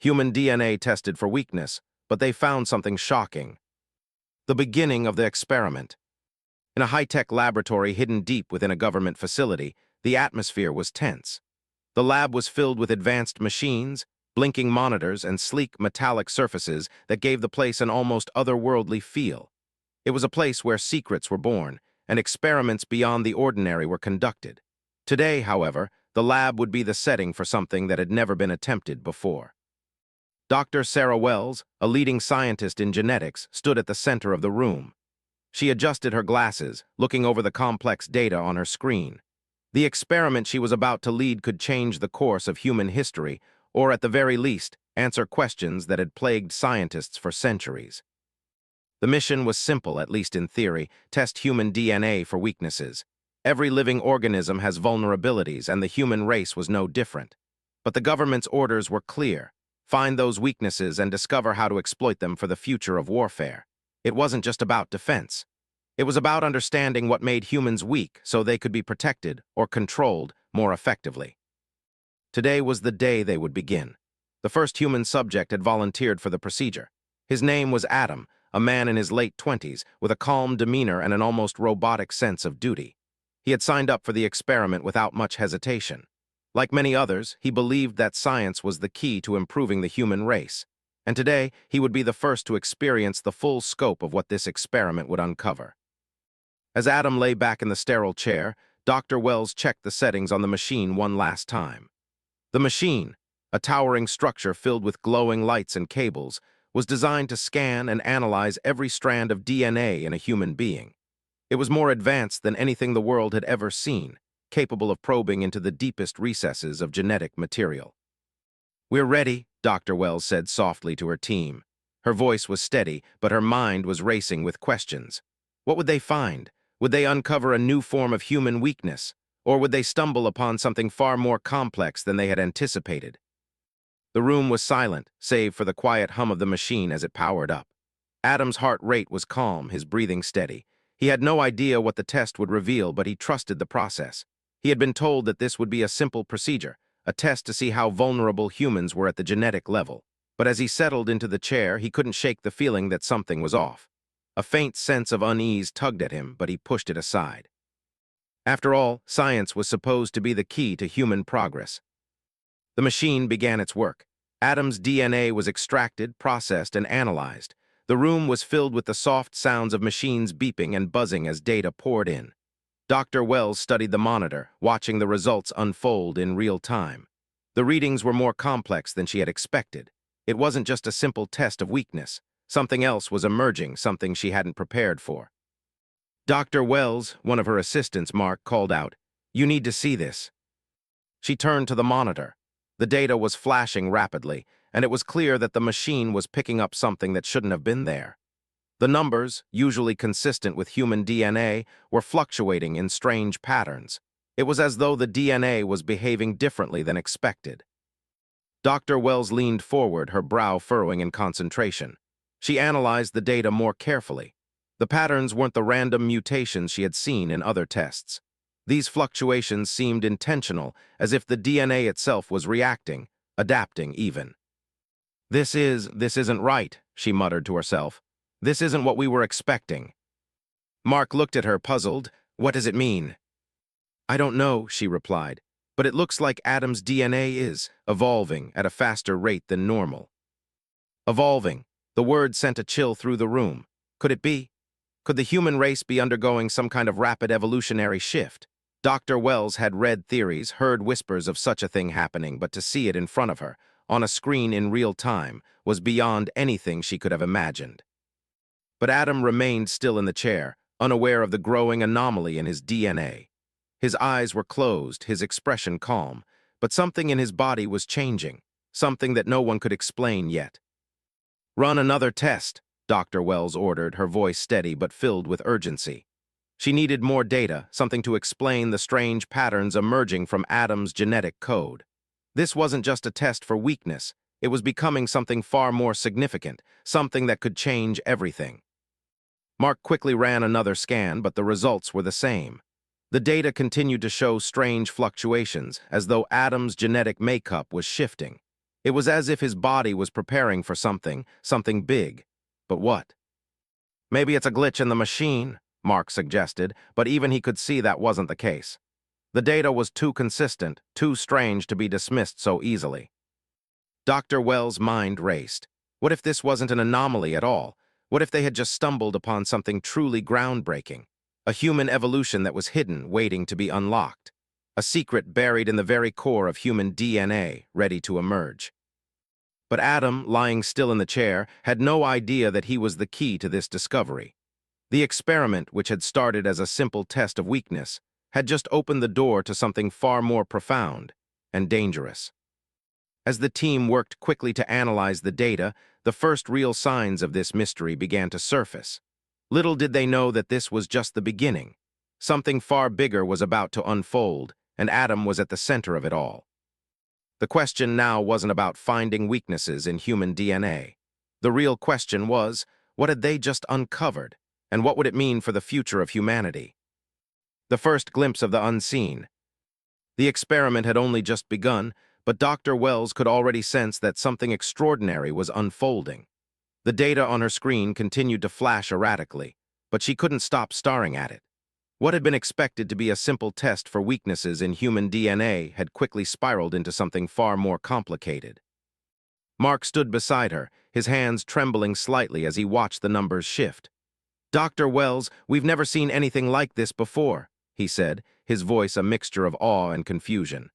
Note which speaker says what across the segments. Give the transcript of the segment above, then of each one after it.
Speaker 1: Human DNA tested for weakness, but they found something shocking. The beginning of the experiment. In a high-tech laboratory hidden deep within a government facility, the atmosphere was tense. The lab was filled with advanced machines, blinking monitors, and sleek metallic surfaces that gave the place an almost otherworldly feel. It was a place where secrets were born, and experiments beyond the ordinary were conducted. Today, however, the lab would be the setting for something that had never been attempted before. Dr. Sarah Wells, a leading scientist in genetics, stood at the center of the room. She adjusted her glasses, looking over the complex data on her screen. The experiment she was about to lead could change the course of human history, or at the very least, answer questions that had plagued scientists for centuries. The mission was simple, at least in theory: test human DNA for weaknesses. Every living organism has vulnerabilities, and the human race was no different. But the government's orders were clear: find those weaknesses and discover how to exploit them for the future of warfare. It wasn't just about defense. It was about understanding what made humans weak so they could be protected or controlled more effectively. Today was the day they would begin. The first human subject had volunteered for the procedure. His name was Adam, a man in his late 20s with a calm demeanor and an almost robotic sense of duty. He had signed up for the experiment without much hesitation. Like many others, he believed that science was the key to improving the human race, and today he would be the first to experience the full scope of what this experiment would uncover. As Adam lay back in the sterile chair, Dr. Wells checked the settings on the machine one last time. The machine, a towering structure filled with glowing lights and cables, was designed to scan and analyze every strand of DNA in a human being. It was more advanced than anything the world had ever seen, capable of probing into the deepest recesses of genetic material. "We're ready," Dr. Wells said softly to her team. Her voice was steady, but her mind was racing with questions. What would they find? Would they uncover a new form of human weakness? Or would they stumble upon something far more complex than they had anticipated? The room was silent, save for the quiet hum of the machine as it powered up. Adam's heart rate was calm, his breathing steady. He had no idea what the test would reveal, but he trusted the process. He had been told that this would be a simple procedure, a test to see how vulnerable humans were at the genetic level. But as he settled into the chair, he couldn't shake the feeling that something was off. A faint sense of unease tugged at him, but he pushed it aside. After all, science was supposed to be the key to human progress. The machine began its work. Adam's DNA was extracted, processed, and analyzed. The room was filled with the soft sounds of machines beeping and buzzing as data poured in. Dr. Wells studied the monitor, watching the results unfold in real time. The readings were more complex than she had expected. It wasn't just a simple test of weakness. Something else was emerging, something she hadn't prepared for. "Dr. Wells," one of her assistants, Mark, called out, "You need to see this." She turned to the monitor. The data was flashing rapidly, and it was clear that the machine was picking up something that shouldn't have been there. The numbers, usually consistent with human DNA, were fluctuating in strange patterns. It was as though the DNA was behaving differently than expected. Dr. Wells leaned forward, her brow furrowing in concentration. She analyzed the data more carefully. The patterns weren't the random mutations she had seen in other tests. These fluctuations seemed intentional, as if the DNA itself was reacting, adapting even. This isn't right," she muttered to herself. "This isn't what we were expecting." Mark looked at her, puzzled. "What does it mean?" "I don't know," she replied, "but it looks like Adam's DNA is evolving at a faster rate than normal." Evolving. The word sent a chill through the room. Could it be? Could the human race be undergoing some kind of rapid evolutionary shift? Dr. Wells had read theories, heard whispers of such a thing happening, but to see it in front of her, on a screen in real time, was beyond anything she could have imagined. But Adam remained still in the chair, unaware of the growing anomaly in his DNA. His eyes were closed, his expression calm, but something in his body was changing, something that no one could explain yet. "Run another test," Dr. Wells ordered, her voice steady but filled with urgency. She needed more data, something to explain the strange patterns emerging from Adam's genetic code. This wasn't just a test for weakness. It was becoming something far more significant, something that could change everything. Mark quickly ran another scan, but the results were the same. The data continued to show strange fluctuations, as though Adam's genetic makeup was shifting. It was as if his body was preparing for something big. But what? Maybe it's a glitch in the machine, Mark suggested, but even he could see that wasn't the case. The data was too consistent, too strange to be dismissed so easily. Dr. Wells' mind raced. What if this wasn't an anomaly at all? What if they had just stumbled upon something truly groundbreaking? A human evolution that was hidden, waiting to be unlocked. A secret buried in the very core of human DNA, ready to emerge. But Adam, lying still in the chair, had no idea that he was the key to this discovery. The experiment, which had started as a simple test of weakness, had just opened the door to something far more profound and dangerous. As the team worked quickly to analyze the data, the first real signs of this mystery began to surface. Little did they know that this was just the beginning. Something far bigger was about to unfold, and Adam was at the center of it all. The question now wasn't about finding weaknesses in human DNA. The real question was, what had they just uncovered, and what would it mean for the future of humanity? The first glimpse of the unseen. The experiment had only just begun, but Dr. Wells could already sense that something extraordinary was unfolding. The data on her screen continued to flash erratically, but she couldn't stop staring at it. What had been expected to be a simple test for weaknesses in human DNA had quickly spiraled into something far more complicated. Mark stood beside her, his hands trembling slightly as he watched the numbers shift. "Dr. Wells, we've never seen anything like this before," he said, his voice a mixture of awe and confusion.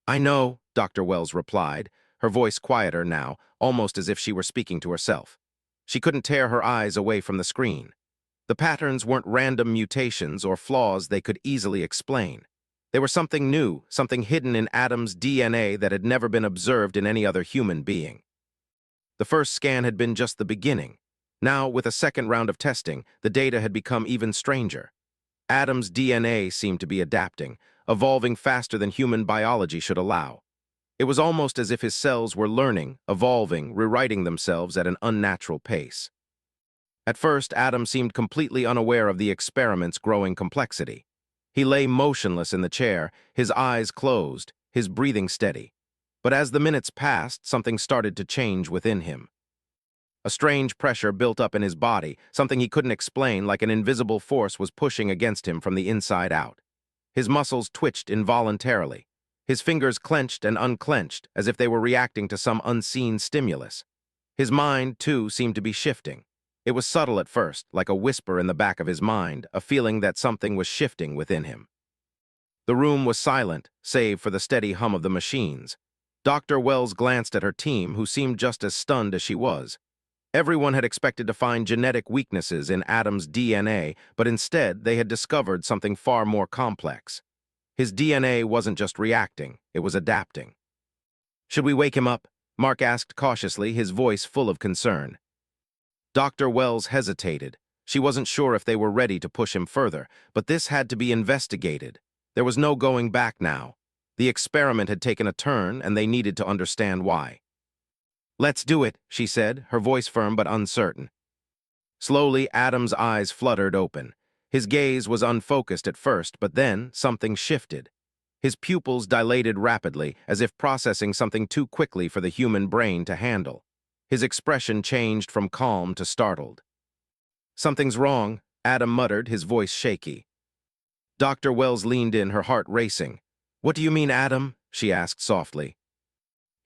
Speaker 1: "I know," Dr. Wells replied, her voice quieter now, almost as if she were speaking to herself. She couldn't tear her eyes away from the screen. The patterns weren't random mutations or flaws they could easily explain. They were something new, something hidden in Adam's DNA that had never been observed in any other human being. The first scan had been just the beginning. Now, with a second round of testing, the data had become even stranger. Adam's DNA seemed to be adapting, evolving faster than human biology should allow. It was almost as if his cells were learning, evolving, rewriting themselves at an unnatural pace. At first, Adam seemed completely unaware of the experiment's growing complexity. He lay motionless in the chair, his eyes closed, his breathing steady. But as the minutes passed, something started to change within him. A strange pressure built up in his body, something he couldn't explain, like an invisible force was pushing against him from the inside out. His muscles twitched involuntarily. His fingers clenched and unclenched, as if they were reacting to some unseen stimulus. His mind, too, seemed to be shifting. It was subtle at first, like a whisper in the back of his mind, a feeling that something was shifting within him. The room was silent, save for the steady hum of the machines. Dr. Wells glanced at her team, who seemed just as stunned as she was. Everyone had expected to find genetic weaknesses in Adam's DNA, but instead they had discovered something far more complex. His DNA wasn't just reacting, it was adapting. "Should we wake him up?" Mark asked cautiously, his voice full of concern. Dr. Wells hesitated. She wasn't sure if they were ready to push him further, but this had to be investigated. There was no going back now. The experiment had taken a turn, and they needed to understand why. "Let's do it," she said, her voice firm but uncertain. Slowly, Adam's eyes fluttered open. His gaze was unfocused at first, but then something shifted. His pupils dilated rapidly, as if processing something too quickly for the human brain to handle. His expression changed from calm to startled. "Something's wrong," Adam muttered, his voice shaky. Dr. Wells leaned in, her heart racing. "What do you mean, Adam?" she asked softly.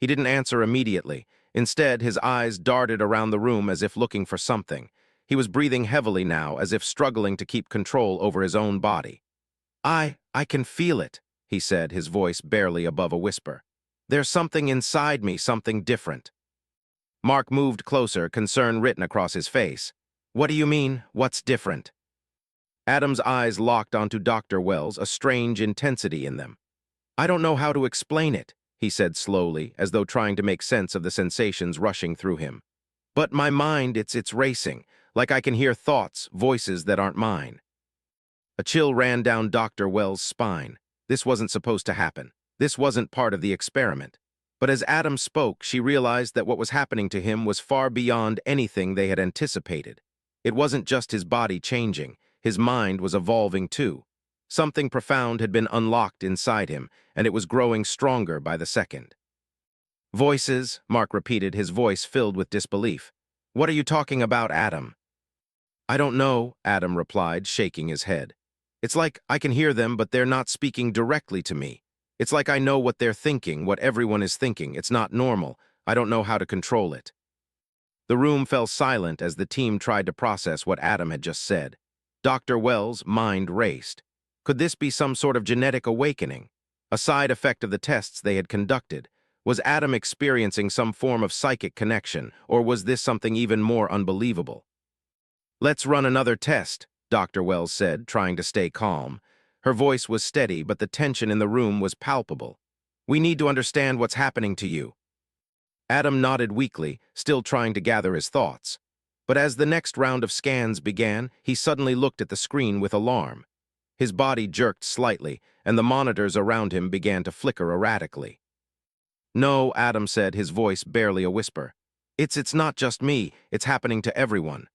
Speaker 1: He didn't answer immediately. Instead, his eyes darted around the room as if looking for something. He was breathing heavily now, as if struggling to keep control over his own body. I can feel it," he said, his voice barely above a whisper. "There's something inside me, something different." Mark moved closer, concern written across his face. "What do you mean, what's different?" Adam's eyes locked onto Dr. Wells, a strange intensity in them. "I don't know how to explain it," he said slowly, as though trying to make sense of the sensations rushing through him. "But my mind, it's racing, like I can hear thoughts, voices that aren't mine." A chill ran down Dr. Wells' spine. This wasn't supposed to happen. This wasn't part of the experiment. But as Adam spoke, she realized that what was happening to him was far beyond anything they had anticipated. It wasn't just his body changing. His mind was evolving too. Something profound had been unlocked inside him, and it was growing stronger by the second. Voices, Mark repeated, his voice filled with disbelief. What are you talking about, Adam? I don't know, Adam replied, shaking his head. It's like I can hear them, but they're not speaking directly to me. It's like I know what they're thinking, what everyone is thinking. It's not normal. I don't know how to control it. The room fell silent as the team tried to process what Adam had just said. Dr. Wells' mind raced. Could this be some sort of genetic awakening? A side effect of the tests they had conducted? Was Adam experiencing some form of psychic connection, or was this something even more unbelievable? Let's run another test, Dr. Wells said, trying to stay calm. Her voice was steady, but the tension in the room was palpable. We need to understand what's happening to you. Adam nodded weakly, still trying to gather his thoughts. But as the next round of scans began, he suddenly looked at the screen with alarm. His body jerked slightly, and the monitors around him began to flicker erratically. No, Adam said, his voice barely a whisper. It's not just me, it's happening to everyone.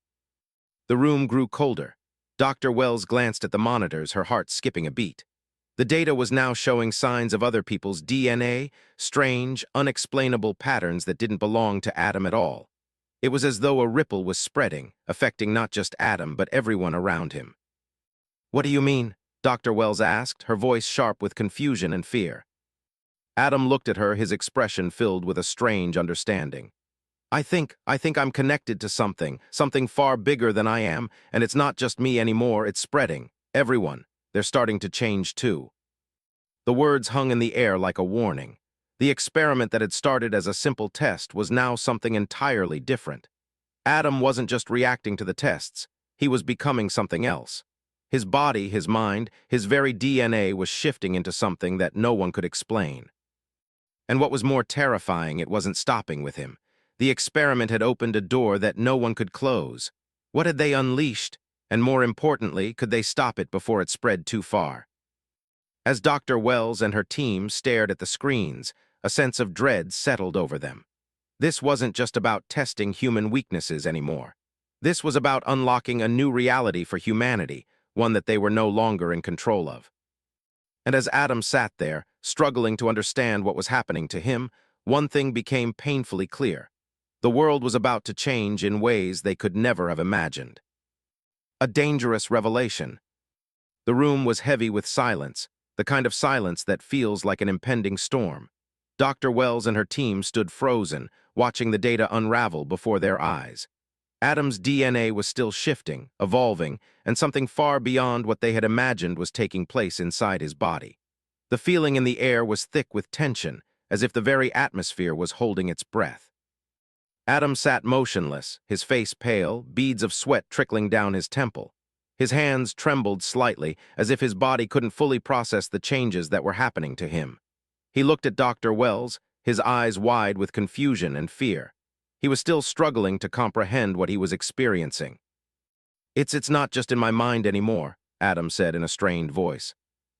Speaker 1: The room grew colder. Dr. Wells glanced at the monitors, her heart skipping a beat. The data was now showing signs of other people's DNA, strange, unexplainable patterns that didn't belong to Adam at all. It was as though a ripple was spreading, affecting not just Adam, but everyone around him. What do you mean? Dr. Wells asked, her voice sharp with confusion and fear. Adam looked at her, his expression filled with a strange understanding. I think I'm connected to something far bigger than I am, and it's not just me anymore, it's spreading. Everyone. They're starting to change too. The words hung in the air like a warning. The experiment that had started as a simple test was now something entirely different. Adam wasn't just reacting to the tests, he was becoming something else. His body, his mind, his very DNA was shifting into something that no one could explain. And what was more terrifying, it wasn't stopping with him. The experiment had opened a door that no one could close. What had they unleashed? And more importantly, could they stop it before it spread too far? As Dr. Wells and her team stared at the screens, a sense of dread settled over them. This wasn't just about testing human weaknesses anymore. This was about unlocking a new reality for humanity, one that they were no longer in control of. And as Adam sat there, struggling to understand what was happening to him, one thing became painfully clear. The world was about to change in ways they could never have imagined. A dangerous revelation. The room was heavy with silence, the kind of silence that feels like an impending storm. Dr. Wells and her team stood frozen, watching the data unravel before their eyes. Adam's DNA was still shifting, evolving, and something far beyond what they had imagined was taking place inside his body. The feeling in the air was thick with tension, as if the very atmosphere was holding its breath. Adam sat motionless, his face pale, beads of sweat trickling down his temple. His hands trembled slightly, as if his body couldn't fully process the changes that were happening to him. He looked at Dr. Wells, his eyes wide with confusion and fear. He was still struggling to comprehend what he was experiencing. It's not just in my mind anymore, Adam said in a strained voice.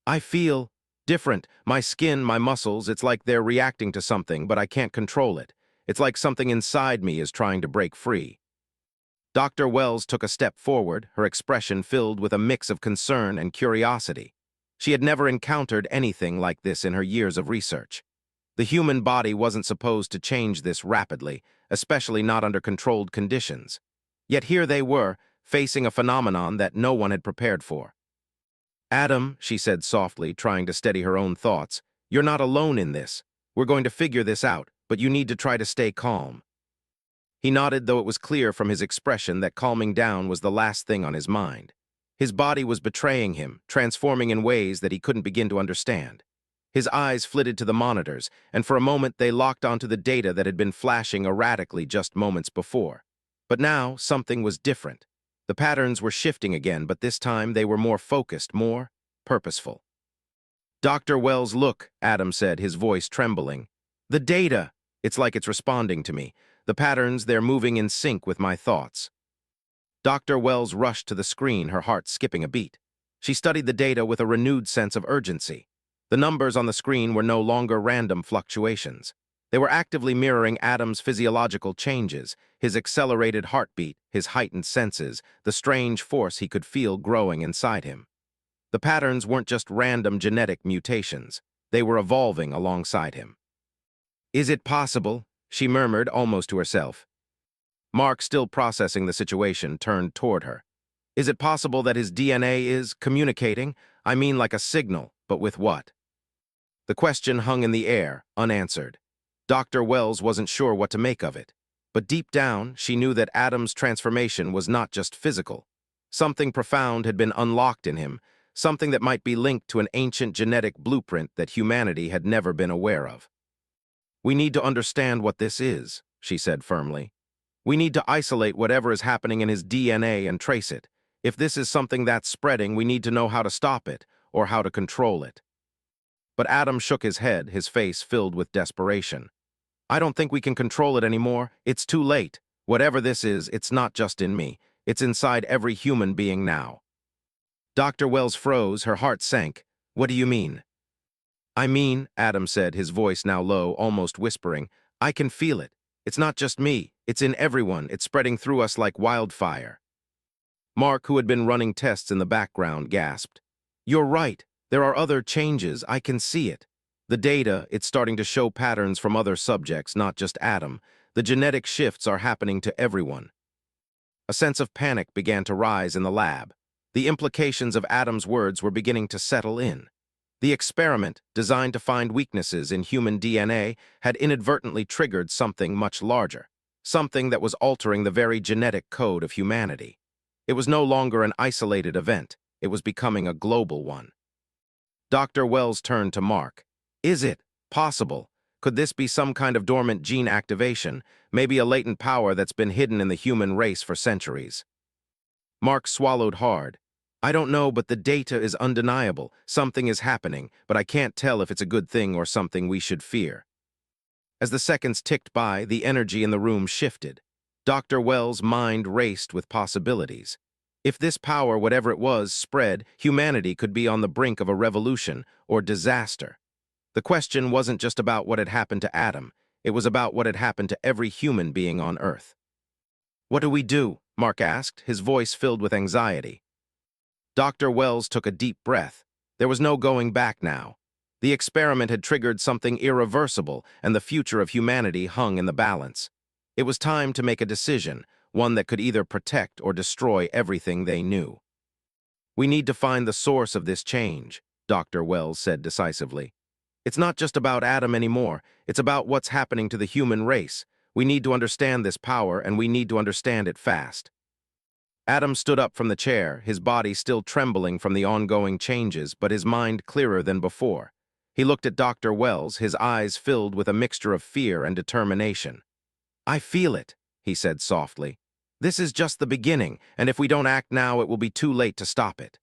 Speaker 1: I feel different. My skin, my muscles, it's like they're reacting to something, but I can't control it. It's like something inside me is trying to break free. Dr. Wells took a step forward, her expression filled with a mix of concern and curiosity. She had never encountered anything like this in her years of research. The human body wasn't supposed to change this rapidly, especially not under controlled conditions. Yet here they were, facing a phenomenon that no one had prepared for. Adam, she said softly, trying to steady her own thoughts, you're not alone in this. We're going to figure this out, but you need to try to stay calm. He nodded, though it was clear from his expression that calming down was the last thing on his mind. His body was betraying him, transforming in ways that he couldn't begin to understand. His eyes flitted to the monitors, and for a moment they locked onto the data that had been flashing erratically just moments before. But now, something was different. The patterns were shifting again, but this time they were more focused, more purposeful. Dr. Wells, look, Adam said, his voice trembling. The data! It's like it's responding to me. The patterns, they're moving in sync with my thoughts. Dr. Wells rushed to the screen, her heart skipping a beat. She studied the data with a renewed sense of urgency. The numbers on the screen were no longer random fluctuations. They were actively mirroring Adam's physiological changes, his accelerated heartbeat, his heightened senses, the strange force he could feel growing inside him. The patterns weren't just random genetic mutations. They were evolving alongside him. Is it possible? She murmured almost to herself. Mark, still processing the situation, turned toward her. Is it possible that his DNA is communicating? I mean like a signal, but with what? The question hung in the air, unanswered. Dr. Wells wasn't sure what to make of it. But deep down, she knew that Adam's transformation was not just physical. Something profound had been unlocked in him, something that might be linked to an ancient genetic blueprint that humanity had never been aware of. We need to understand what this is, she said firmly. We need to isolate whatever is happening in his DNA and trace it. If this is something that's spreading, we need to know how to stop it, or how to control it. But Adam shook his head, his face filled with desperation. I don't think we can control it anymore. It's too late. Whatever this is, it's not just in me. It's inside every human being now. Dr. Wells froze, her heart sank. What do you mean? I mean, Adam said, his voice now low, almost whispering, I can feel it. It's not just me. It's in everyone. It's spreading through us like wildfire. Mark, who had been running tests in the background, gasped. You're right. There are other changes. I can see it. The data, it's starting to show patterns from other subjects, not just Adam. The genetic shifts are happening to everyone. A sense of panic began to rise in the lab. The implications of Adam's words were beginning to settle in. The experiment, designed to find weaknesses in human DNA, had inadvertently triggered something much larger, something that was altering the very genetic code of humanity. It was no longer an isolated event. It was becoming a global one. Dr. Wells turned to Mark. Is it possible? Could this be some kind of dormant gene activation, maybe a latent power that's been hidden in the human race for centuries? Mark swallowed hard. I don't know, but the data is undeniable. Something is happening, but I can't tell if it's a good thing or something we should fear. As the seconds ticked by, the energy in the room shifted. Dr. Wells' mind raced with possibilities. If this power, whatever it was, spread, humanity could be on the brink of a revolution or disaster. The question wasn't just about what had happened to Adam. It was about what had happened to every human being on Earth. What do we do? Mark asked, his voice filled with anxiety. Dr. Wells took a deep breath. There was no going back now. The experiment had triggered something irreversible, and the future of humanity hung in the balance. It was time to make a decision, one that could either protect or destroy everything they knew. We need to find the source of this change, Dr. Wells said decisively. It's not just about Adam anymore. It's about what's happening to the human race. We need to understand this power, and we need to understand it fast. Adam stood up from the chair, his body still trembling from the ongoing changes, but his mind clearer than before. He looked at Dr. Wells, his eyes filled with a mixture of fear and determination. I feel it, he said softly. This is just the beginning, and if we don't act now, it will be too late to stop it.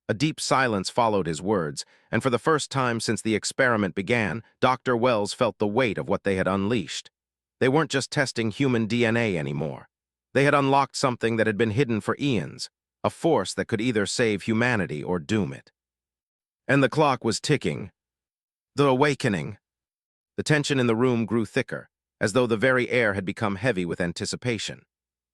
Speaker 1: A deep silence followed his words, and for the first time since the experiment began, Dr. Wells felt the weight of what they had unleashed. They weren't just testing human DNA anymore. They had unlocked something that had been hidden for eons, a force that could either save humanity or doom it. And the clock was ticking. The awakening. The tension in the room grew thicker, as though the very air had become heavy with anticipation.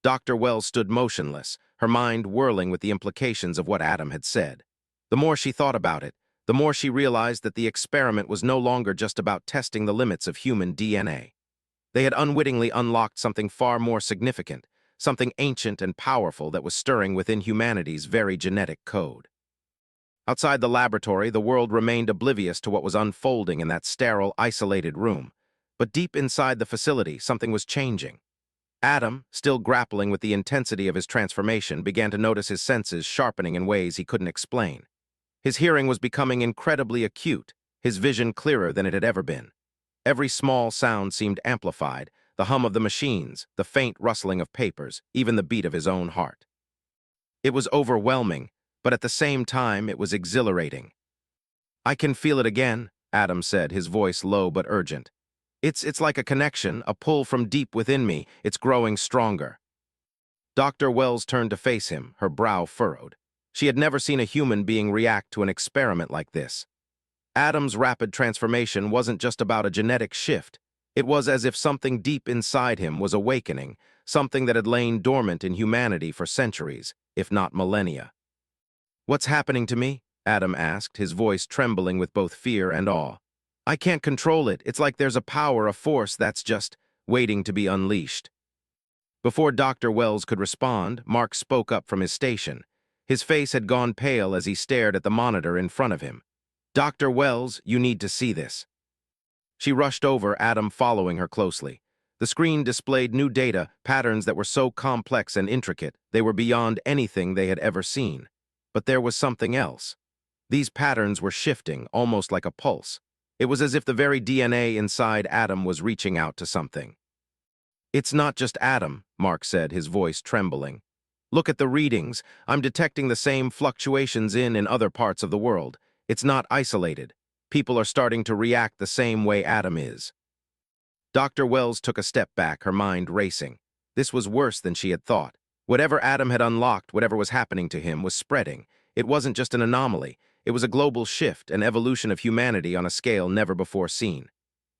Speaker 1: Dr. Wells stood motionless, her mind whirling with the implications of what Adam had said. The more she thought about it, the more she realized that the experiment was no longer just about testing the limits of human DNA. They had unwittingly unlocked something far more significant, something ancient and powerful that was stirring within humanity's very genetic code. Outside the laboratory, the world remained oblivious to what was unfolding in that sterile, isolated room. But deep inside the facility, something was changing. Adam, still grappling with the intensity of his transformation, began to notice his senses sharpening in ways he couldn't explain. His hearing was becoming incredibly acute, his vision clearer than it had ever been. Every small sound seemed amplified, the hum of the machines, the faint rustling of papers, even the beat of his own heart. It was overwhelming, but at the same time it was exhilarating. I can feel it again, Adam said, his voice low but urgent. It's like a connection, a pull from deep within me. It's growing stronger. Dr. Wells turned to face him, her brow furrowed. She had never seen a human being react to an experiment like this. Adam's rapid transformation wasn't just about a genetic shift. It was as if something deep inside him was awakening, something that had lain dormant in humanity for centuries, if not millennia. What's happening to me? Adam asked, his voice trembling with both fear and awe. I can't control it. It's like there's a power, a force that's just waiting to be unleashed. Before Dr. Wells could respond, Mark spoke up from his station. His face had gone pale as he stared at the monitor in front of him. Dr. Wells, you need to see this. She rushed over, Adam following her closely. The screen displayed new data, patterns that were so complex and intricate, they were beyond anything they had ever seen. But there was something else. These patterns were shifting, almost like a pulse. It was as if the very DNA inside Adam was reaching out to something. It's not just Adam, Mark said, his voice trembling. Look at the readings. I'm detecting the same fluctuations in other parts of the world. It's not isolated. People are starting to react the same way Adam is. Dr. Wells took a step back, her mind racing. This was worse than she had thought. Whatever Adam had unlocked, whatever was happening to him, was spreading. It wasn't just an anomaly. It was a global shift, an evolution of humanity on a scale never before seen.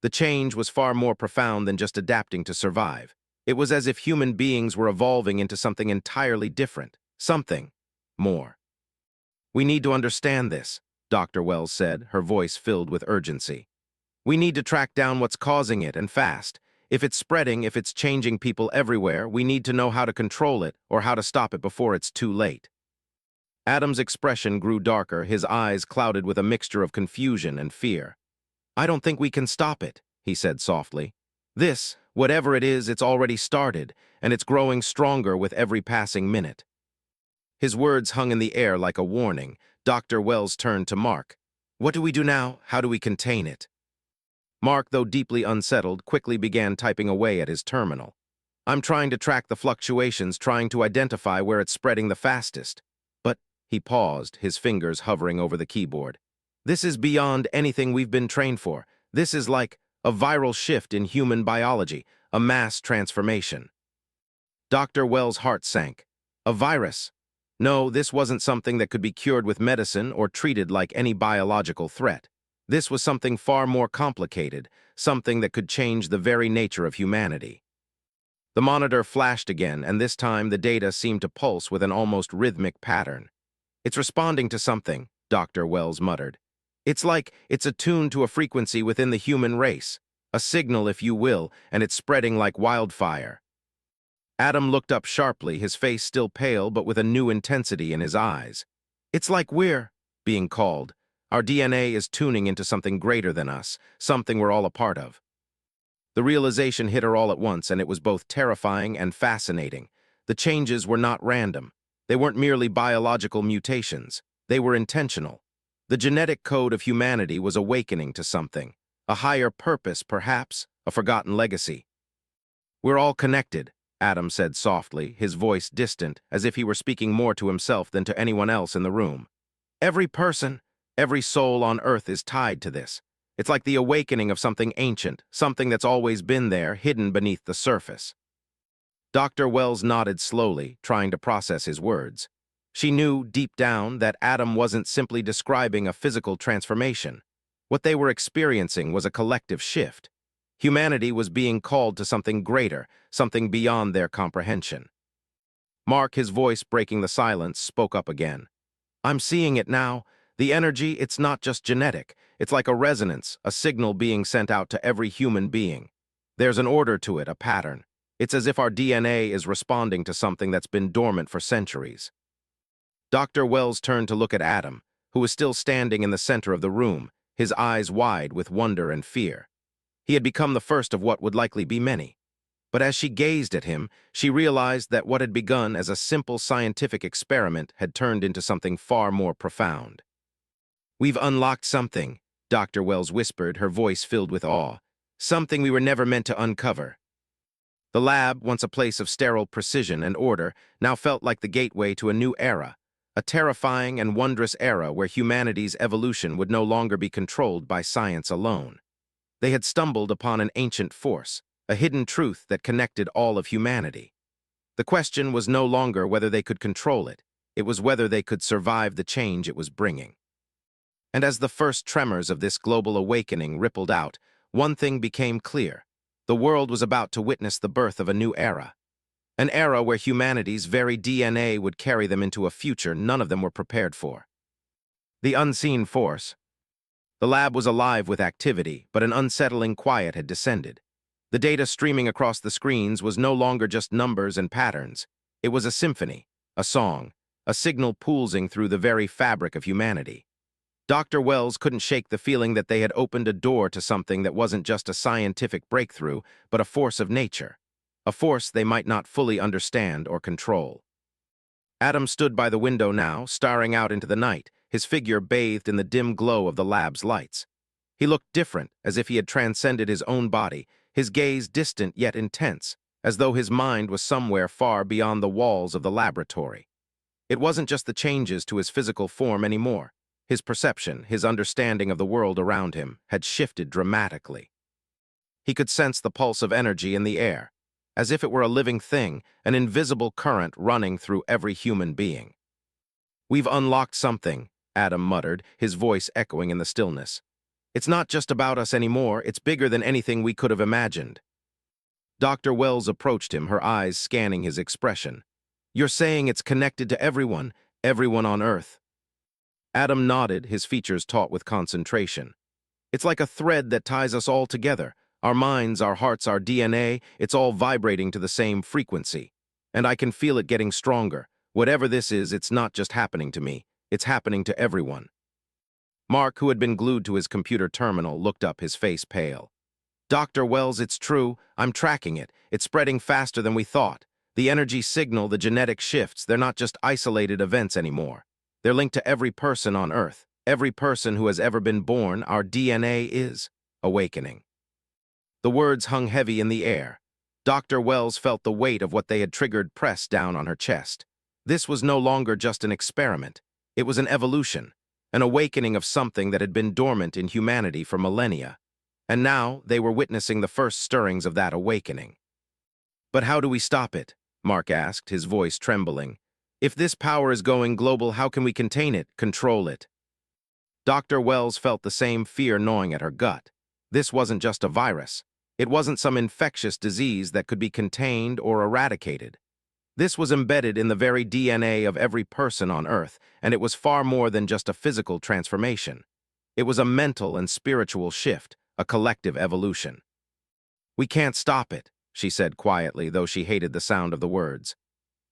Speaker 1: The change was far more profound than just adapting to survive. It was as if human beings were evolving into something entirely different, something more. We need to understand this, Dr. Wells said, her voice filled with urgency. We need to track down what's causing it, and fast. If it's spreading, if it's changing people everywhere, we need to know how to control it or how to stop it before it's too late. Adam's expression grew darker, his eyes clouded with a mixture of confusion and fear. I don't think we can stop it, he said softly. This, whatever it is, it's already started, and it's growing stronger with every passing minute. His words hung in the air like a warning. Dr. Wells turned to Mark. What do we do now? How do we contain it? Mark, though deeply unsettled, quickly began typing away at his terminal. I'm trying to track the fluctuations, trying to identify where it's spreading the fastest. But, he paused, his fingers hovering over the keyboard. This is beyond anything we've been trained for. This is like a viral shift in human biology, a mass transformation. Dr. Wells' heart sank. A virus? No, this wasn't something that could be cured with medicine or treated like any biological threat. This was something far more complicated, something that could change the very nature of humanity. The monitor flashed again, and this time the data seemed to pulse with an almost rhythmic pattern. It's responding to something, Dr. Wells muttered. It's like it's attuned to a frequency within the human race, a signal, if you will, and it's spreading like wildfire. Adam looked up sharply, his face still pale but with a new intensity in his eyes. It's like we're being called. Our DNA is tuning into something greater than us, something we're all a part of. The realization hit her all at once, and it was both terrifying and fascinating. The changes were not random. They weren't merely biological mutations. They were intentional. The genetic code of humanity was awakening to something. A higher purpose, perhaps, a forgotten legacy. We're all connected, Adam said softly, his voice distant, as if he were speaking more to himself than to anyone else in the room. Every person, every soul on Earth is tied to this. It's like the awakening of something ancient, something that's always been there, hidden beneath the surface. Dr. Wells nodded slowly, trying to process his words. She knew, deep down, that Adam wasn't simply describing a physical transformation. What they were experiencing was a collective shift. Humanity was being called to something greater, something beyond their comprehension. Mark, his voice breaking the silence, spoke up again. I'm seeing it now. The energy, it's not just genetic. It's like a resonance, a signal being sent out to every human being. There's an order to it, a pattern. It's as if our DNA is responding to something that's been dormant for centuries. Dr. Wells turned to look at Adam, who was still standing in the center of the room, his eyes wide with wonder and fear. He had become the first of what would likely be many. But as she gazed at him, she realized that what had begun as a simple scientific experiment had turned into something far more profound. We've unlocked something, Dr. Wells whispered, her voice filled with awe. Something we were never meant to uncover. The lab, once a place of sterile precision and order, now felt like the gateway to a new era, a terrifying and wondrous era where humanity's evolution would no longer be controlled by science alone. They had stumbled upon an ancient force, a hidden truth that connected all of humanity. The question was no longer whether they could control it, it was whether they could survive the change it was bringing. And as the first tremors of this global awakening rippled out, one thing became clear. The world was about to witness the birth of a new era. An era where humanity's very DNA would carry them into a future none of them were prepared for. The unseen force. The lab was alive with activity, but an unsettling quiet had descended. The data streaming across the screens was no longer just numbers and patterns. It was a symphony, a song, a signal pulsing through the very fabric of humanity. Dr. Wells couldn't shake the feeling that they had opened a door to something that wasn't just a scientific breakthrough, but a force of nature, a force they might not fully understand or control. Adam stood by the window now, staring out into the night, his figure bathed in the dim glow of the lab's lights. He looked different, as if he had transcended his own body, his gaze distant yet intense, as though his mind was somewhere far beyond the walls of the laboratory. It wasn't just the changes to his physical form anymore. His perception, his understanding of the world around him, had shifted dramatically. He could sense the pulse of energy in the air, as if it were a living thing, an invisible current running through every human being. "We've unlocked something," Adam muttered, his voice echoing in the stillness. "It's not just about us anymore, it's bigger than anything we could have imagined." Dr. Wells approached him, her eyes scanning his expression. "You're saying it's connected to everyone, everyone on Earth?" Adam nodded, his features taut with concentration. "It's like a thread that ties us all together. Our minds, our hearts, our DNA, it's all vibrating to the same frequency. And I can feel it getting stronger. Whatever this is, it's not just happening to me. It's happening to everyone." Mark, who had been glued to his computer terminal, looked up, his face pale. "Dr. Wells, it's true. I'm tracking it. It's spreading faster than we thought. The energy signal, the genetic shifts, they're not just isolated events anymore. They're linked to every person on Earth. Every person who has ever been born. Our DNA is awakening." The words hung heavy in the air. Dr. Wells felt the weight of what they had triggered press down on her chest. This was no longer just an experiment. It was an evolution, an awakening of something that had been dormant in humanity for millennia. And now they were witnessing the first stirrings of that awakening. "But how do we stop it?" Mark asked, his voice trembling. "If this power is going global, how can we contain it, control it?" Dr. Wells felt the same fear gnawing at her gut. This wasn't just a virus. It wasn't some infectious disease that could be contained or eradicated. This was embedded in the very DNA of every person on Earth, and it was far more than just a physical transformation. It was a mental and spiritual shift, a collective evolution. "We can't stop it," she said quietly, though she hated the sound of the words.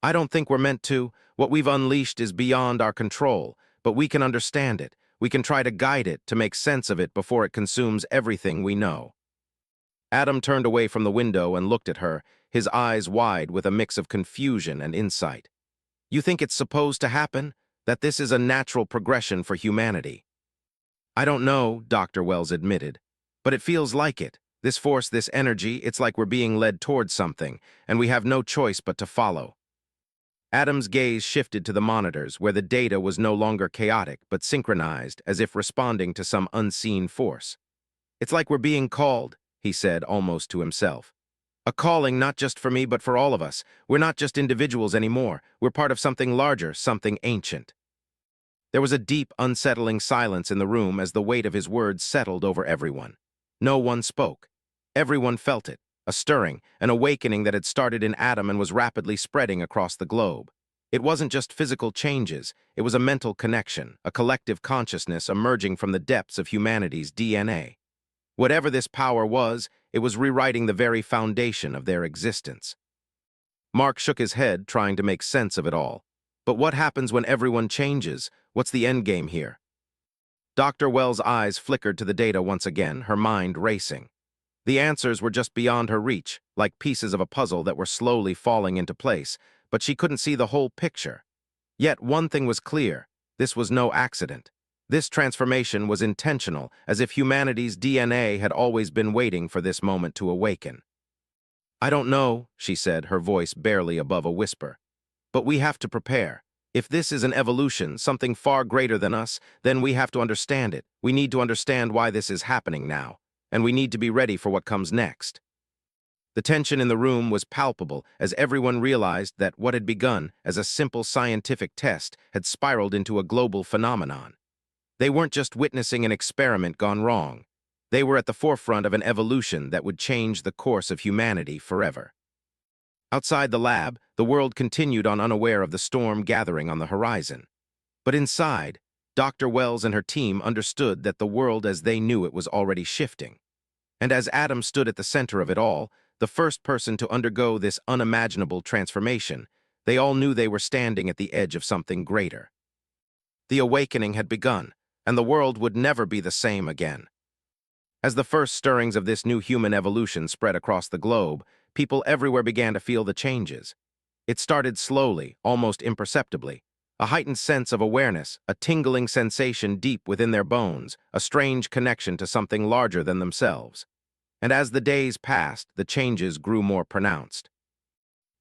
Speaker 1: "I don't think we're meant to. What we've unleashed is beyond our control, but we can understand it. We can try to guide it, to make sense of it before it consumes everything we know." Adam turned away from the window and looked at her, his eyes wide with a mix of confusion and insight. "You think it's supposed to happen? That this is a natural progression for humanity?" "I don't know," Dr. Wells admitted, "but it feels like it. This force, this energy, it's like we're being led towards something, and we have no choice but to follow." Adam's gaze shifted to the monitors, where the data was no longer chaotic, but synchronized, as if responding to some unseen force. "It's like we're being called," he said, almost to himself. "A calling not just for me, but for all of us. We're not just individuals anymore. We're part of something larger, something ancient." There was a deep, unsettling silence in the room as the weight of his words settled over everyone. No one spoke. Everyone felt it, a stirring, an awakening that had started in Adam and was rapidly spreading across the globe. It wasn't just physical changes, it was a mental connection, a collective consciousness emerging from the depths of humanity's DNA. Whatever this power was, it was rewriting the very foundation of their existence. Mark shook his head, trying to make sense of it all. But what happens when everyone changes? What's the endgame here? Dr. Wells' eyes flickered to the data once again, her mind racing. The answers were just beyond her reach, like pieces of a puzzle that were slowly falling into place, but she couldn't see the whole picture. Yet one thing was clear: this was no accident. This transformation was intentional, as if humanity's DNA had always been waiting for this moment to awaken. "I don't know," she said, her voice barely above a whisper. "But we have to prepare. If this is an evolution, something far greater than us, then we have to understand it. We need to understand why this is happening now, and we need to be ready for what comes next." The tension in the room was palpable as everyone realized that what had begun as a simple scientific test had spiraled into a global phenomenon. They weren't just witnessing an experiment gone wrong. They were at the forefront of an evolution that would change the course of humanity forever. Outside the lab, the world continued on, unaware of the storm gathering on the horizon. But inside, Dr. Wells and her team understood that the world as they knew it was already shifting. And as Adam stood at the center of it all, the first person to undergo this unimaginable transformation, they all knew they were standing at the edge of something greater. The awakening had begun, and the world would never be the same again. As the first stirrings of this new human evolution spread across the globe, people everywhere began to feel the changes. It started slowly, almost imperceptibly. A heightened sense of awareness, a tingling sensation deep within their bones, a strange connection to something larger than themselves. And as the days passed, the changes grew more pronounced.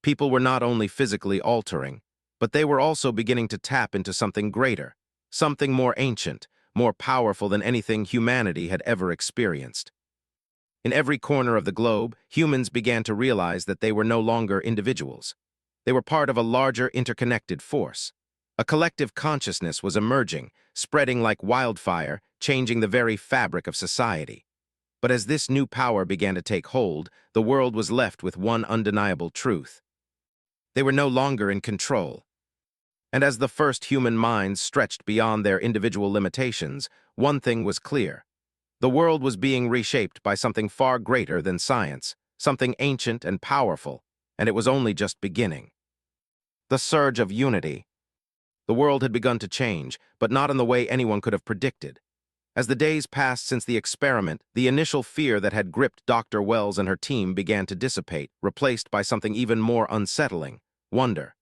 Speaker 1: People were not only physically altering, but they were also beginning to tap into something greater, something more ancient, more powerful than anything humanity had ever experienced. In every corner of the globe, humans began to realize that they were no longer individuals. They were part of a larger interconnected force. A collective consciousness was emerging, spreading like wildfire, changing the very fabric of society. But as this new power began to take hold, the world was left with one undeniable truth. They were no longer in control. And as the first human minds stretched beyond their individual limitations, one thing was clear. The world was being reshaped by something far greater than science, something ancient and powerful, and it was only just beginning. The surge of unity. The world had begun to change, but not in the way anyone could have predicted. As the days passed since the experiment, the initial fear that had gripped Dr. Wells and her team began to dissipate, replaced by something even more unsettling: wonder.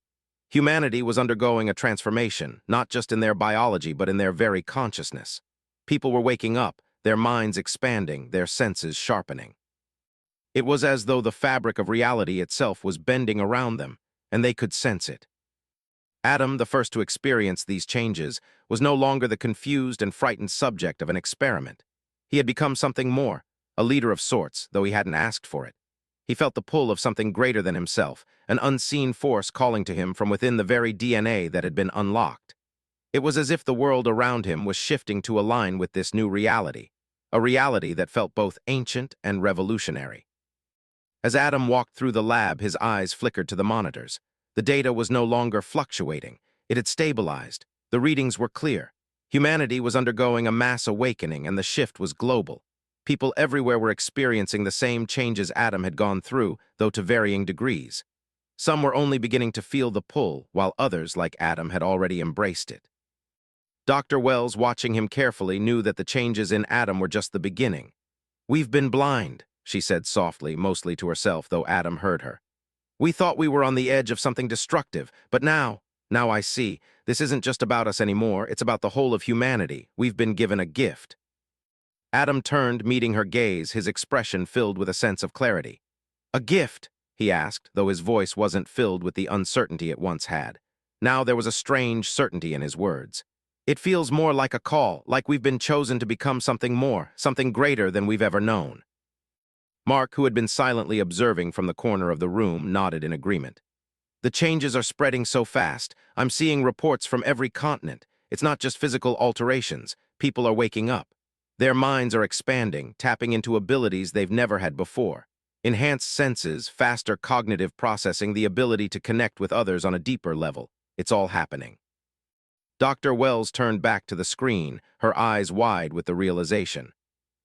Speaker 1: Humanity was undergoing a transformation, not just in their biology but in their very consciousness. People were waking up, their minds expanding, their senses sharpening. It was as though the fabric of reality itself was bending around them, and they could sense it. Adam, the first to experience these changes, was no longer the confused and frightened subject of an experiment. He had become something more, a leader of sorts, though he hadn't asked for it. He felt the pull of something greater than himself, an unseen force calling to him from within the very DNA that had been unlocked. It was as if the world around him was shifting to align with this new reality, a reality that felt both ancient and revolutionary. As Adam walked through the lab, his eyes flickered to the monitors. The data was no longer fluctuating. It had stabilized. The readings were clear. Humanity was undergoing a mass awakening, and the shift was global. People everywhere were experiencing the same changes Adam had gone through, though to varying degrees. Some were only beginning to feel the pull, while others, like Adam, had already embraced it. Dr. Wells, watching him carefully, knew that the changes in Adam were just the beginning. "We've been blind," she said softly, mostly to herself, though Adam heard her. "We thought we were on the edge of something destructive, but now I see. This isn't just about us anymore, it's about the whole of humanity. We've been given a gift." Adam turned, meeting her gaze, his expression filled with a sense of clarity. "A gift?" he asked, though his voice wasn't filled with the uncertainty it once had. Now there was a strange certainty in his words. "It feels more like a call, like we've been chosen to become something more, something greater than we've ever known." Mark, who had been silently observing from the corner of the room, nodded in agreement. "The changes are spreading so fast. I'm seeing reports from every continent. It's not just physical alterations. People are waking up. Their minds are expanding, tapping into abilities they've never had before. Enhanced senses, faster cognitive processing, the ability to connect with others on a deeper level. It's all happening." Dr. Wells turned back to the screen, her eyes wide with the realization.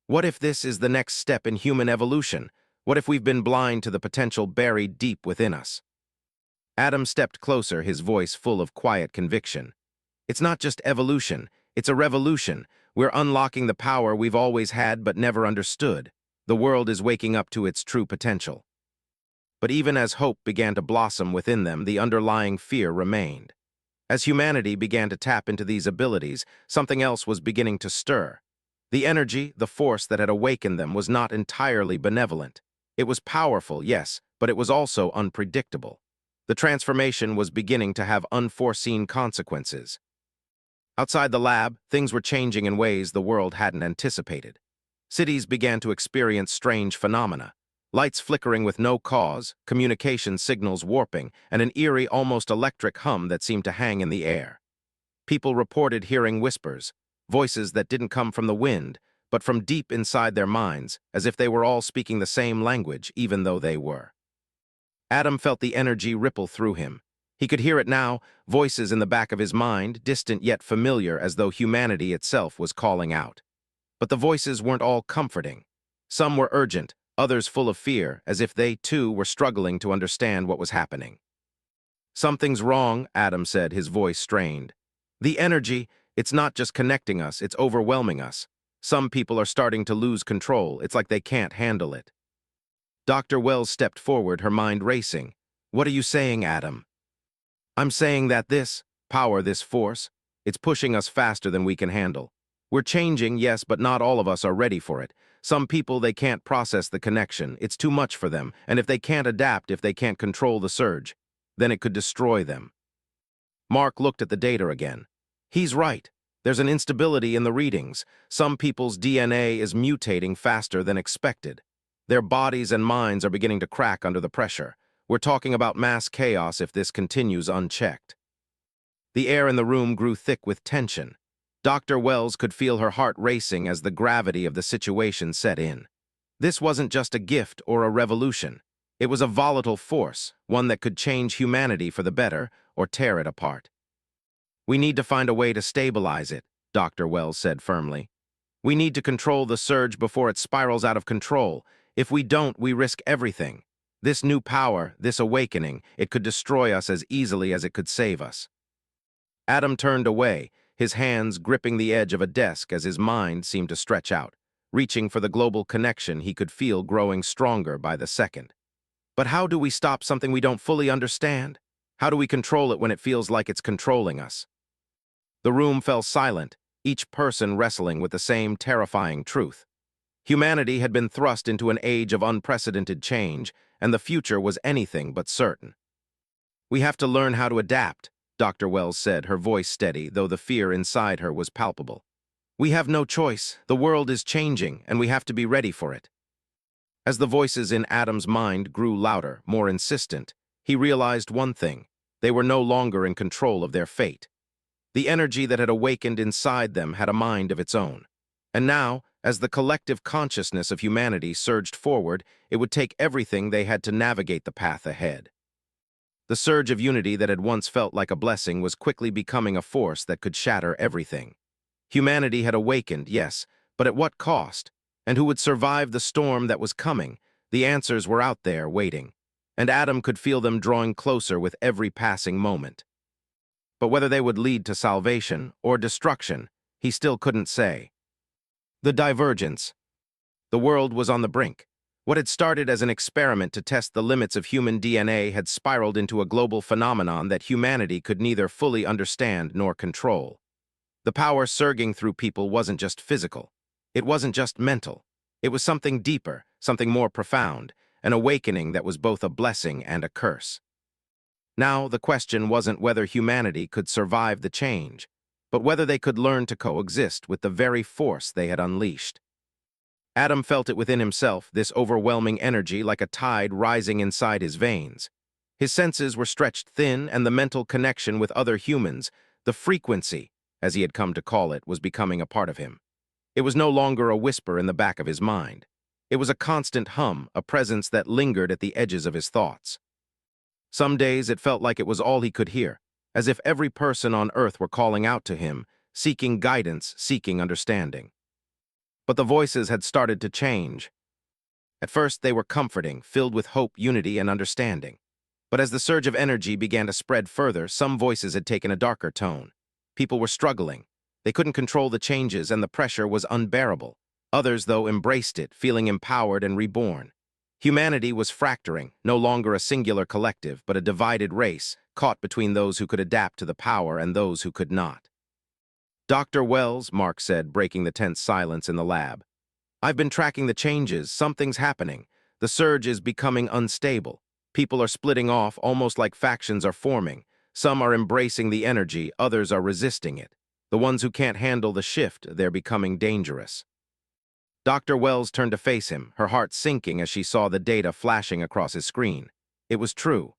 Speaker 1: What if this is the next step in human evolution? What if we've been blind to the potential buried deep within us? Adam stepped closer, his voice full of quiet conviction. "It's not just evolution, it's a revolution. We're unlocking the power we've always had but never understood. The world is waking up to its true potential." But even as hope began to blossom within them, the underlying fear remained. As humanity began to tap into these abilities, something else was beginning to stir. The energy, the force that had awakened them was not entirely benevolent. It was powerful, yes, but it was also unpredictable. The transformation was beginning to have unforeseen consequences. Outside the lab, things were changing in ways the world hadn't anticipated. Cities began to experience strange phenomena. Lights flickering with no cause, communication signals warping, and an eerie, almost electric hum that seemed to hang in the air. People reported hearing whispers, voices that didn't come from the wind, but from deep inside their minds, as if they were all speaking the same language, even though they were. Adam felt the energy ripple through him. He could hear it now, voices in the back of his mind, distant yet familiar, as though humanity itself was calling out. But the voices weren't all comforting. Some were urgent, others full of fear, as if they, too, were struggling to understand what was happening. "Something's wrong," Adam said, his voice strained. "The energy, it's not just connecting us, it's overwhelming us. Some people are starting to lose control. It's like they can't handle it." Dr. Wells stepped forward, her mind racing. "What are you saying, Adam?" "I'm saying that this power, this force, it's pushing us faster than we can handle. We're changing, yes, but not all of us are ready for it. Some people, they can't process the connection. It's too much for them. And if they can't adapt, if they can't control the surge, then it could destroy them." Mark looked at the data again. "He's right. There's an instability in the readings. Some people's DNA is mutating faster than expected. Their bodies and minds are beginning to crack under the pressure. We're talking about mass chaos if this continues unchecked." The air in the room grew thick with tension. Dr. Wells could feel her heart racing as the gravity of the situation set in. This wasn't just a gift or a revolution. It was a volatile force, one that could change humanity for the better or tear it apart. "We need to find a way to stabilize it," Dr. Wells said firmly. "We need to control the surge before it spirals out of control. If we don't, we risk everything. This new power, this awakening, it could destroy us as easily as it could save us." Adam turned away, his hands gripping the edge of a desk as his mind seemed to stretch out, reaching for the global connection he could feel growing stronger by the second. But how do we stop something we don't fully understand? How do we control it when it feels like it's controlling us? The room fell silent, each person wrestling with the same terrifying truth. Humanity had been thrust into an age of unprecedented change, and the future was anything but certain. "We have to learn how to adapt," Dr. Wells said, her voice steady, though the fear inside her was palpable. "We have no choice. The world is changing, and we have to be ready for it." As the voices in Adam's mind grew louder, more insistent, he realized one thing: they were no longer in control of their fate. The energy that had awakened inside them had a mind of its own. And now, as the collective consciousness of humanity surged forward, it would take everything they had to navigate the path ahead. The surge of unity that had once felt like a blessing was quickly becoming a force that could shatter everything. Humanity had awakened, yes, but at what cost? And who would survive the storm that was coming? The answers were out there, waiting. And Adam could feel them drawing closer with every passing moment. But whether they would lead to salvation or destruction, he still couldn't say. The divergence. The world was on the brink. What had started as an experiment to test the limits of human DNA had spiraled into a global phenomenon that humanity could neither fully understand nor control. The power surging through people wasn't just physical. It wasn't just mental. It was something deeper, something more profound, an awakening that was both a blessing and a curse. Now, the question wasn't whether humanity could survive the change, but whether they could learn to coexist with the very force they had unleashed. Adam felt it within himself, this overwhelming energy like a tide rising inside his veins. His senses were stretched thin, and the mental connection with other humans, the frequency, as he had come to call it, was becoming a part of him. It was no longer a whisper in the back of his mind. It was a constant hum, a presence that lingered at the edges of his thoughts. Some days it felt like it was all he could hear, as if every person on earth were calling out to him, seeking guidance, seeking understanding. But the voices had started to change. At first they were comforting, filled with hope, unity, and understanding. But as the surge of energy began to spread further, some voices had taken a darker tone. People were struggling. They couldn't control the changes, and the pressure was unbearable. Others, though, embraced it, feeling empowered and reborn. Humanity was fracturing, no longer a singular collective, but a divided race, caught between those who could adapt to the power and those who could not. "Dr. Wells," Mark said, breaking the tense silence in the lab, "I've been tracking the changes. Something's happening. The surge is becoming unstable. People are splitting off, almost like factions are forming. Some are embracing the energy, others are resisting it. The ones who can't handle the shift, they're becoming dangerous." Dr. Wells turned to face him, her heart sinking as she saw the data flashing across his screen. It was true.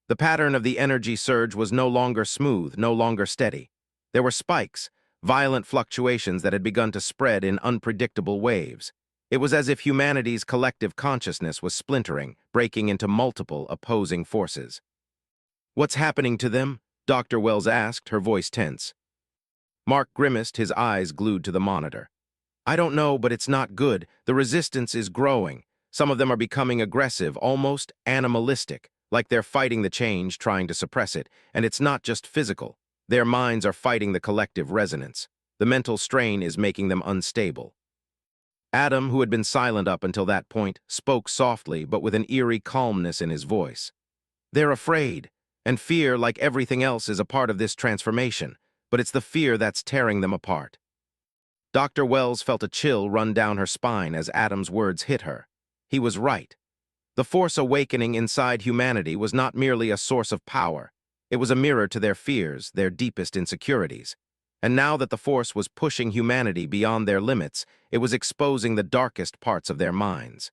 Speaker 1: The pattern of the energy surge was no longer smooth, no longer steady. There were spikes, violent fluctuations that had begun to spread in unpredictable waves. It was as if humanity's collective consciousness was splintering, breaking into multiple opposing forces. What's happening to them? Dr. Wells asked, her voice tense. Mark grimaced, his eyes glued to the monitor. I don't know, but it's not good. The resistance is growing. Some of them are becoming aggressive, almost animalistic, like they're fighting the change, trying to suppress it. And it's not just physical. Their minds are fighting the collective resonance. The mental strain is making them unstable. Adam, who had been silent up until that point, spoke softly but with an eerie calmness in his voice. They're afraid, and fear, like everything else, is a part of this transformation, but it's the fear that's tearing them apart. Dr. Wells felt a chill run down her spine as Adam's words hit her. He was right. The force awakening inside humanity was not merely a source of power. It was a mirror to their fears, their deepest insecurities. And now that the force was pushing humanity beyond their limits, it was exposing the darkest parts of their minds.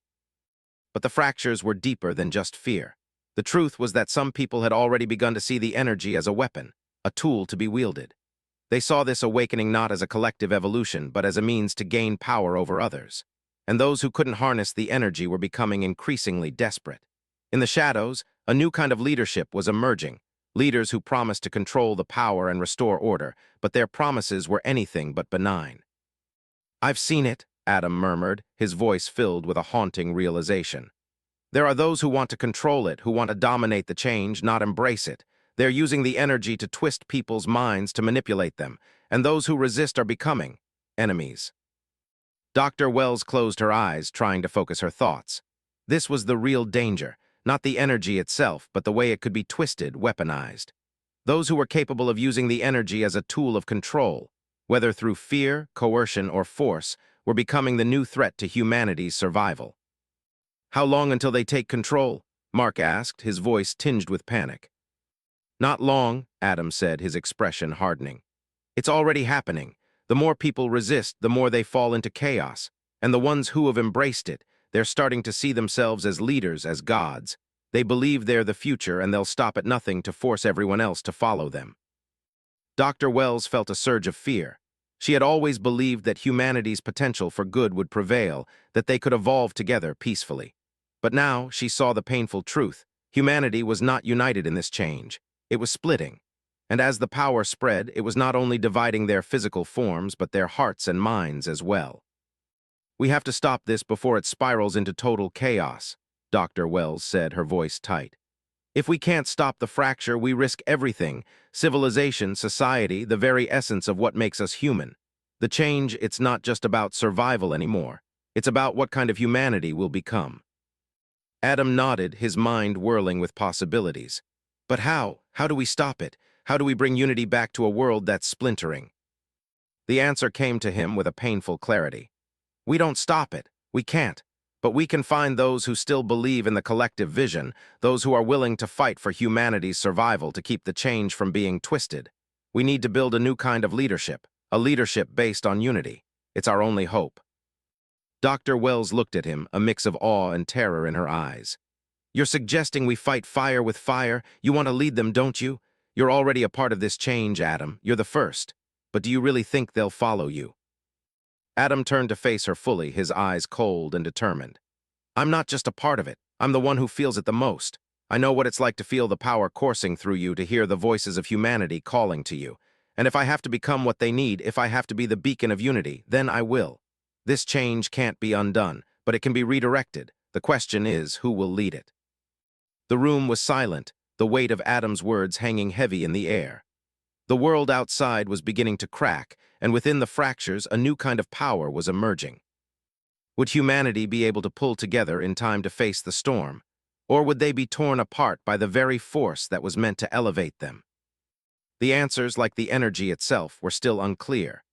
Speaker 1: But the fractures were deeper than just fear. The truth was that some people had already begun to see the energy as a weapon, a tool to be wielded. They saw this awakening not as a collective evolution, but as a means to gain power over others. And those who couldn't harness the energy were becoming increasingly desperate. In the shadows, a new kind of leadership was emerging, leaders who promised to control the power and restore order, but their promises were anything but benign. I've seen it, Adam murmured, his voice filled with a haunting realization. There are those who want to control it, who want to dominate the change, not embrace it. They're using the energy to twist people's minds, to manipulate them, and those who resist are becoming enemies. Dr. Wells closed her eyes, trying to focus her thoughts. This was the real danger, not the energy itself, but the way it could be twisted, weaponized. Those who were capable of using the energy as a tool of control, whether through fear, coercion, or force, were becoming the new threat to humanity's survival. How long until they take control? Mark asked, his voice tinged with panic. Not long, Adam said, his expression hardening. It's already happening. The more people resist, the more they fall into chaos. And the ones who have embraced it, they're starting to see themselves as leaders, as gods. They believe they're the future, and they'll stop at nothing to force everyone else to follow them. Dr. Wells felt a surge of fear. She had always believed that humanity's potential for good would prevail, that they could evolve together peacefully. But now she saw the painful truth. Humanity was not united in this change. It was splitting. And as the power spread, it was not only dividing their physical forms, but their hearts and minds as well. We have to stop this before it spirals into total chaos, Dr. Wells said, her voice tight. If we can't stop the fracture, we risk everything: civilization, society, the very essence of what makes us human. The change, it's not just about survival anymore. It's about what kind of humanity we'll become. Adam nodded, his mind whirling with possibilities. But how? How do we stop it? How do we bring unity back to a world that's splintering? The answer came to him with a painful clarity. We don't stop it. We can't. But we can find those who still believe in the collective vision, those who are willing to fight for humanity's survival to keep the change from being twisted. We need to build a new kind of leadership, a leadership based on unity. It's our only hope. Dr. Wells looked at him, a mix of awe and terror in her eyes. You're suggesting we fight fire with fire? You want to lead them, don't you? You're already a part of this change, Adam. You're the first. But do you really think they'll follow you? Adam turned to face her fully, his eyes cold and determined. I'm not just a part of it. I'm the one who feels it the most. I know what it's like to feel the power coursing through you, to hear the voices of humanity calling to you. And if I have to become what they need, if I have to be the beacon of unity, then I will. This change can't be undone, but it can be redirected. The question is, who will lead it? The room was silent, the weight of Adam's words hanging heavy in the air. The world outside was beginning to crack, and within the fractures, a new kind of power was emerging. Would humanity be able to pull together in time to face the storm? Or would they be torn apart by the very force that was meant to elevate them? The answers, like the energy itself, were still unclear.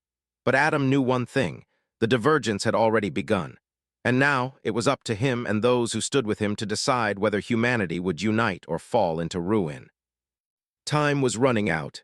Speaker 1: But Adam knew one thing: the divergence had already begun. And now it was up to him and those who stood with him to decide whether humanity would unite or fall into ruin. Time was running out,